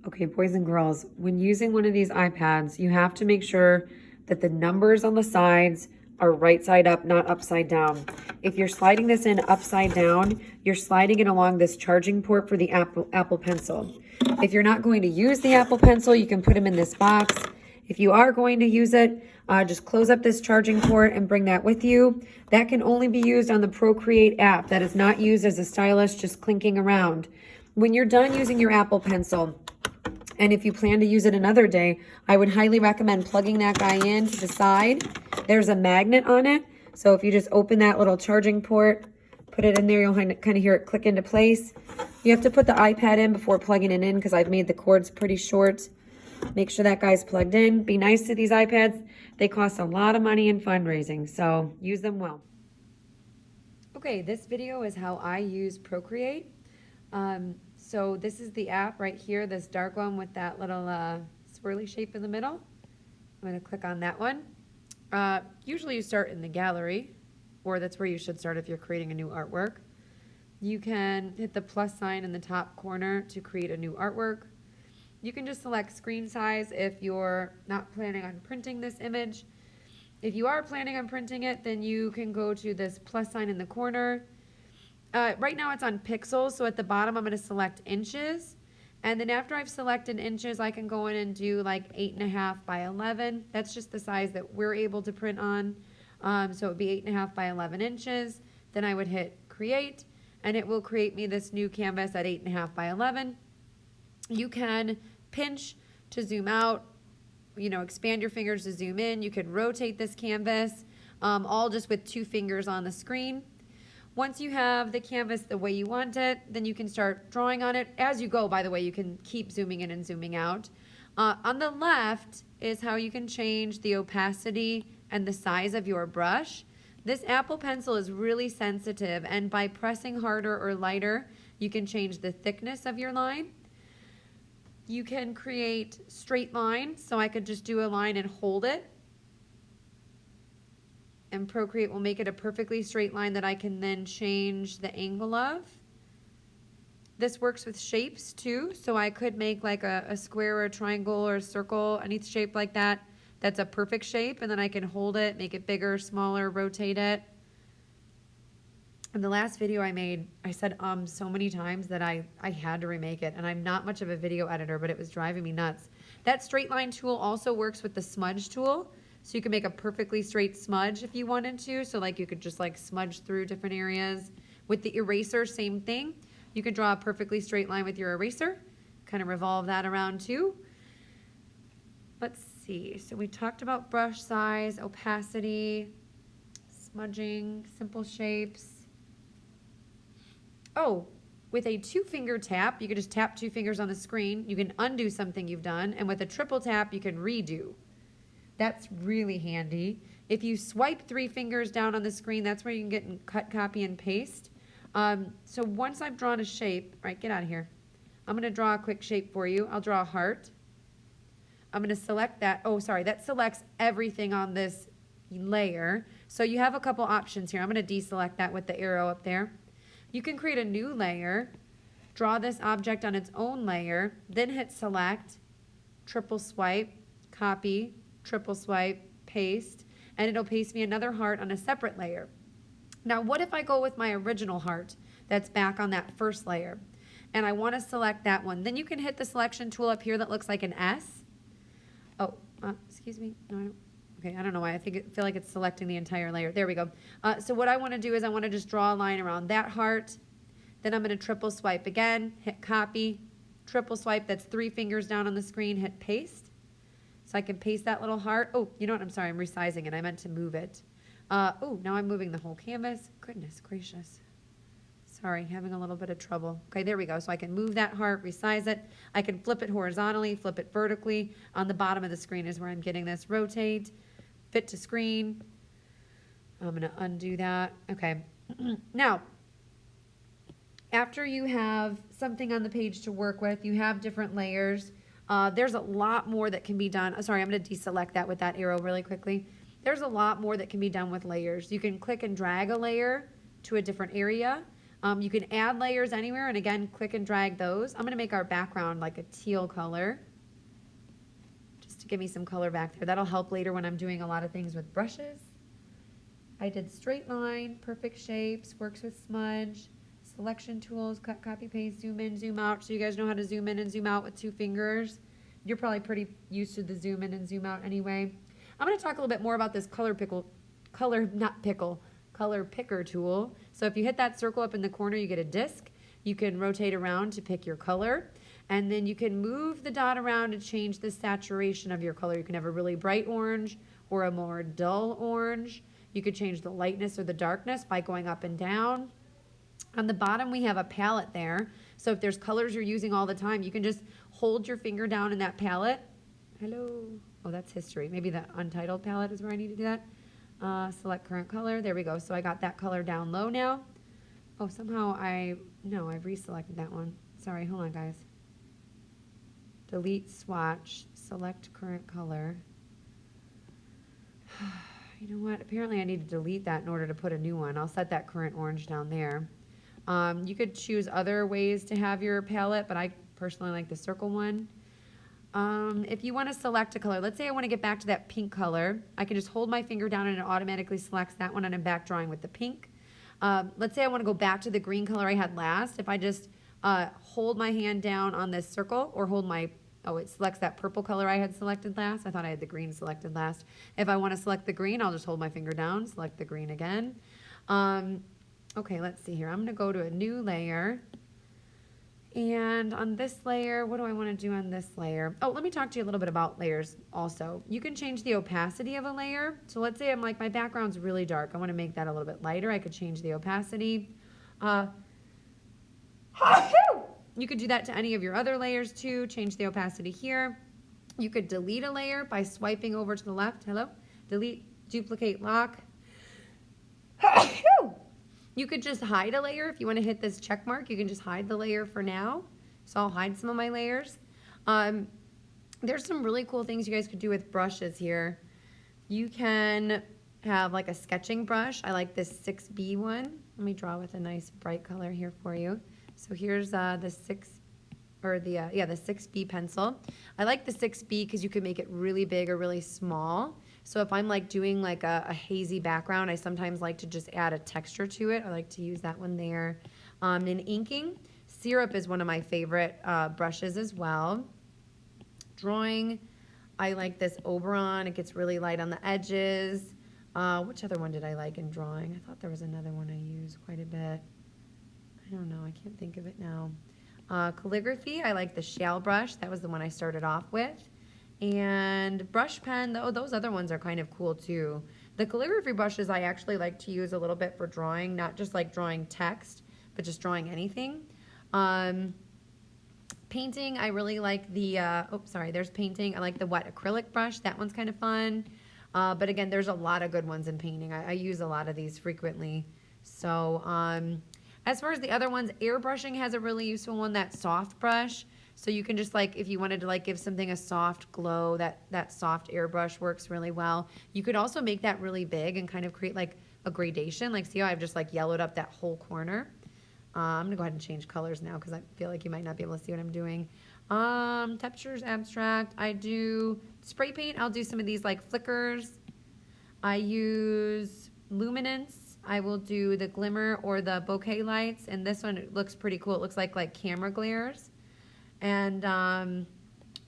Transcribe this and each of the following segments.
Okay, boys and girls, when using one of these iPads, you have to make sure that the numbers on the sides are right side up, not upside down. If you're sliding this in upside down, you're sliding it along this charging port for the Apple Pencil. If you're not going to use the Apple Pencil, you can put them in this box. If you are going to use it, just close up this charging port and bring that with you. That can only be used on the Procreate app. That is not used as a stylus, just clinking around. When you're done using your Apple Pencil, and if you plan to use it another day, I would highly recommend plugging that guy in to the side. There's a magnet on it. So if you just open that little charging port, put it in there, you'll kind of hear it click into place. You have to put the iPad in before plugging it in because I've made the cords pretty short. Make sure that guy's plugged in. Be nice to these iPads. They cost a lot of money in fundraising, so use them well. Okay, this video is how I use Procreate. So this is the app right here, this dark one with that little swirly shape in the middle. I'm going to click on that one. Usually you start in the gallery, or that's where you should start if you're creating a new artwork. You can hit the plus sign in the top corner to create a new artwork. You can just select screen size if you're not planning on printing this image. If you are planning on printing it, then you can go to this plus sign in the corner. Right now it's on pixels, so at the bottom I'm going to select inches. And then after I've selected inches, I can go in and do like 8.5 by 11. That's just the size that we're able to print on. So it would be 8.5 by 11 inches. Then I would hit create, and it will create me this new canvas at 8.5 by 11. You can pinch to zoom out, expand your fingers to zoom in. You could rotate this canvas, all just with 2 fingers on the screen. Once you have the canvas the way you want it, then you can start drawing on it. As you go, by the way, you can keep zooming in and zooming out. On the left is how you can change the opacity and the size of your brush. This Apple Pencil is really sensitive, and by pressing harder or lighter, you can change the thickness of your line. You can create straight lines, so I could just do a line and hold it. And Procreate will make it a perfectly straight line that I can then change the angle of. This works with shapes too, so I could make like a square or a triangle or a circle, any shape like that. That's a perfect shape, and then I can hold it, make it bigger, smaller, rotate it. In the last video I made, I said so many times that I had to remake it, and I'm not much of a video editor, but it was driving me nuts. That straight line tool also works with the smudge tool. So you can make a perfectly straight smudge if you wanted to. So like you could just like smudge through different areas. With the eraser, same thing. You could draw a perfectly straight line with your eraser. Kind of revolve that around too. Let's see. So we talked about brush size, opacity, smudging, simple shapes. Oh, with a 2-finger tap, you could just tap 2 fingers on the screen. You can undo something you've done. And with a triple tap, you can redo. That's really handy. If you swipe 3 fingers down on the screen, that's where you can get and cut, copy, and paste. So once I've drawn a shape, all right, get out of here. I'm going to draw a quick shape for you. I'll draw a heart. I'm going to select that. Oh, sorry, that selects everything on this layer. So you have a couple options here. I'm going to deselect that with the arrow up there. You can create a new layer, draw this object on its own layer, then hit select, triple swipe, copy, triple swipe, paste, and it'll paste me another heart on a separate layer. Now, what if I go with my original heart that's back on that first layer, and I want to select that one? Then you can hit the selection tool up here that looks like an S. Oh, excuse me. No, I don't. Okay, I don't know why. I feel like it's selecting the entire layer. There we go. So what I want to do is I want to just draw a line around that heart. Then I'm going to triple swipe again, hit copy, triple swipe. That's 3 fingers down on the screen, hit paste. So I can paste that little heart. Oh, you know what? I'm sorry. I'm resizing it. I meant to move it. Oh, now I'm moving the whole canvas. Goodness gracious. Sorry, having a little bit of trouble. Okay, there we go. So I can move that heart, resize it. I can flip it horizontally, flip it vertically. On the bottom of the screen is where I'm getting this. Rotate, fit to screen. I'm going to undo that. Okay. Now, after you have something on the page to work with, you have different layers. There's a lot more that can be done. Sorry, I'm going to deselect that with that arrow really quickly. There's a lot more that can be done with layers. You can click and drag a layer to a different area. You can add layers anywhere, and again, click and drag those. I'm gonna make our background like a teal color, just to give me some color back there. That'll help later when I'm doing a lot of things with brushes. I did straight line, perfect shapes, works with smudge, selection tools, cut, copy, paste, zoom in, zoom out. So you guys know how to zoom in and zoom out with 2 fingers. You're probably pretty used to the zoom in and zoom out anyway. I'm gonna talk a little bit more about this color picker tool. So if you hit that circle up in the corner, you get a disc. You can rotate around to pick your color. And then you can move the dot around to change the saturation of your color. You can have a really bright orange or a more dull orange. You could change the lightness or the darkness by going up and down. On the bottom, we have a palette there. So if there's colors you're using all the time, you can just hold your finger down in that palette. Hello. Oh, that's history. Maybe the untitled palette is where I need to do that. Select current color. There we go. So I got that color down low now. Oh, somehow I've reselected that one. Sorry, hold on, guys. Delete swatch, select current color. You know what? Apparently I need to delete that in order to put a new one. I'll set that current orange down there. You could choose other ways to have your palette, but I personally like the circle one. If you want to select a color, let's say I want to get back to that pink color, I can just hold my finger down and it automatically selects that one, and I'm back drawing with the pink. Let's say I want to go back to the green color I had last. If I just hold my hand down on this circle, or hold my, oh, it selects that purple color I had selected last. I thought I had the green selected last. If I want to select the green, I'll just hold my finger down, select the green again. Okay, let's see here. I'm going to go to a new layer. And on this layer, what do I want to do on this layer? Oh, let me talk to you a little bit about layers also. You can change the opacity of a layer. So let's say I'm like, my background's really dark. I want to make that a little bit lighter. I could change the opacity. You could do that to any of your other layers too. Change the opacity here. You could delete a layer by swiping over to the left. Hello? Delete, duplicate, lock. You could just hide a layer. If you want to hit this check mark, you can just hide the layer for now. So I'll hide some of my layers. There's some really cool things you guys could do with brushes here. You can have like a sketching brush. I like this 6B one. Let me draw with a nice bright color here for you. So here's the 6B pencil. I like the 6B because you can make it really big or really small. So if I'm like doing like a hazy background, I sometimes like to just add a texture to it. I like to use that one there. In inking, syrup is one of my favorite brushes as well. Drawing, I like this Oberon. It gets really light on the edges. Which other one did I like in drawing? I thought there was another one I used quite a bit. I don't know, I can't think of it now. Calligraphy, I like the shell brush. That was the one I started off with. And brush pen, those other ones are kind of cool too. The calligraphy brushes I actually like to use a little bit for drawing, not just like drawing text, but just drawing anything. Painting, I really like the, there's painting. I like the wet acrylic brush. That one's kind of fun. But again, there's a lot of good ones in painting. I use a lot of these frequently. So as far as the other ones, airbrushing has a really useful one, that soft brush. So you can just like, if you wanted to like give something a soft glow, that soft airbrush works really well. You could also make that really big and kind of create like a gradation. Like see how I've just like yellowed up that whole corner? I'm gonna go ahead and change colors now because I feel like you might not be able to see what I'm doing. Textures, abstract. I do spray paint. I'll do some of these like flickers. I use luminance. I will do the glimmer or the bokeh lights. And this one, it looks pretty cool. It looks like camera glares. And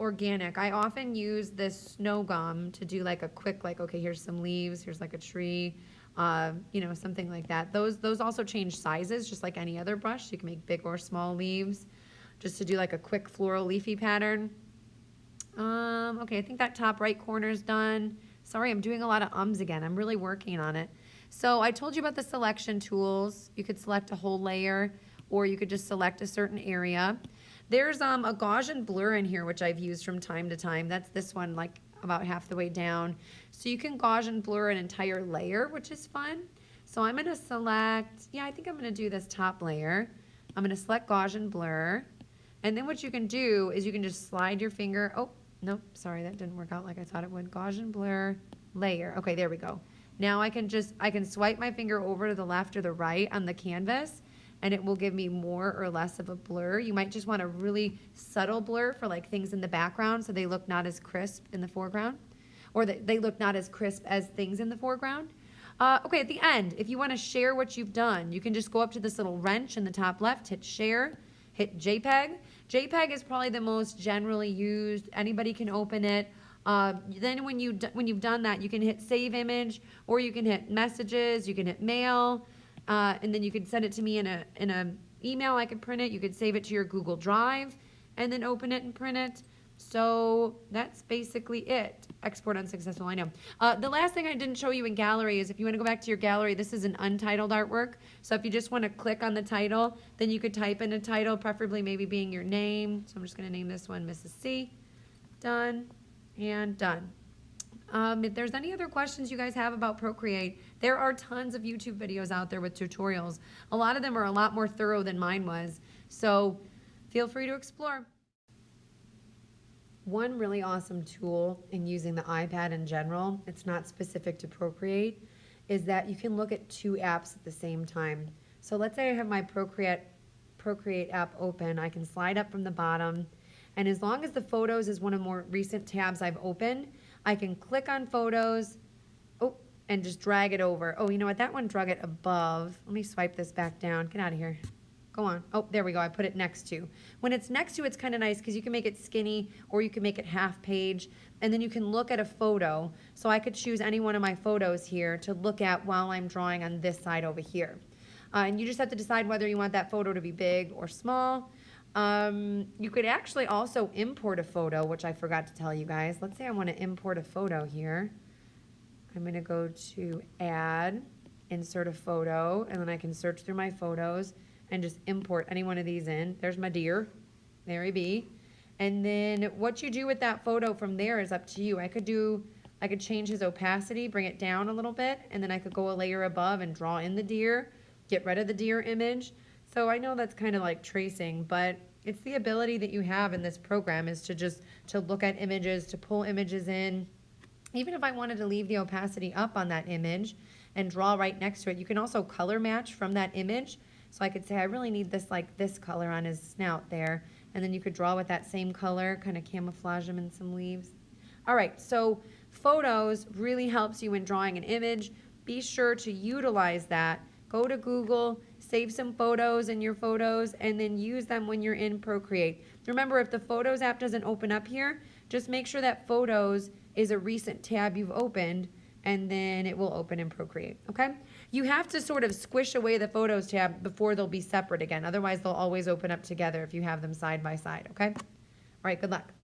organic. I often use this snow gum to do like a quick, like, okay, here's some leaves, here's like a tree, you know, something like that. Those also change sizes, just like any other brush. You can make big or small leaves, just to do like a quick floral leafy pattern. Okay, I think that top right corner is done. Sorry, I'm doing a lot of ums again. I'm really working on it. So I told you about the selection tools. You could select a whole layer, or you could just select a certain area. There's a Gaussian blur in here, which I've used from time to time. That's this one, like about half the way down. So you can Gaussian blur an entire layer, which is fun. So I'm gonna select, I think I'm gonna do this top layer. I'm gonna select Gaussian blur. And then what you can do is you can just slide your finger. Oh, nope, sorry, that didn't work out like I thought it would. Gaussian blur layer. Okay, there we go. Now I can swipe my finger over to the left or the right on the canvas, and it will give me more or less of a blur. You might just want a really subtle blur for like things in the background so they look not as crisp in the foreground, or they look not as crisp as things in the foreground. Okay, at the end, if you want to share what you've done, you can just go up to this little wrench in the top left, hit share, hit JPEG. JPEG is probably the most generally used. Anybody can open it. Then when you've done that, you can hit save image, or you can hit messages, you can hit mail, and then you can send it to me in a email. I could print it. You could save it to your Google Drive and then open it and print it. So that's basically it. Export unsuccessful, I know. The last thing I didn't show you in gallery is if you want to go back to your gallery, this is an untitled artwork. So if you just want to click on the title, then you could type in a title, preferably maybe being your name. So I'm just going to name this one Mrs. C. Done and done. If there's any other questions you guys have about Procreate, there are tons of YouTube videos out there with tutorials. A lot of them are a lot more thorough than mine was. So feel free to explore. One really awesome tool in using the iPad in general, it's not specific to Procreate, is that you can look at two apps at the same time. So let's say I have my Procreate app open. I can slide up from the bottom, and as long as the photos is one of the more recent tabs I've opened, I can click on photos, and just drag it over. Oh, you know what? That one drug it above. Let me swipe this back down. Get out of here. Go on. Oh, there we go. I put it next to. When it's next to, it's kind of nice because you can make it skinny or you can make it half page, and then you can look at a photo. So I could choose any one of my photos here to look at while I'm drawing on this side over here. And you just have to decide whether you want that photo to be big or small. You could actually also import a photo, which I forgot to tell you guys. Let's say I want to import a photo here. I'm going to go to Add, Insert a Photo, and then I can search through my photos and just import any one of these in. There's my deer. There he be. And then what you do with that photo from there is up to you. I could change his opacity, bring it down a little bit, and then I could go a layer above and draw in the deer, get rid of the deer image. So I know that's kind of like tracing, but it's the ability that you have in this program is to look at images, to pull images in. Even if I wanted to leave the opacity up on that image and draw right next to it, you can also color match from that image. So I could say, I really need this like this color on his snout there. And then you could draw with that same color, kind of camouflage him in some leaves. All right, so photos really helps you in drawing an image. Be sure to utilize that. Go to Google, save some photos in your photos, and then use them when you're in Procreate. Remember, if the Photos app doesn't open up here, just make sure that Photos is a recent tab you've opened, and then it will open in Procreate, okay? You have to sort of squish away the Photos tab before they'll be separate again. Otherwise, they'll always open up together if you have them side by side, okay? All right, good luck.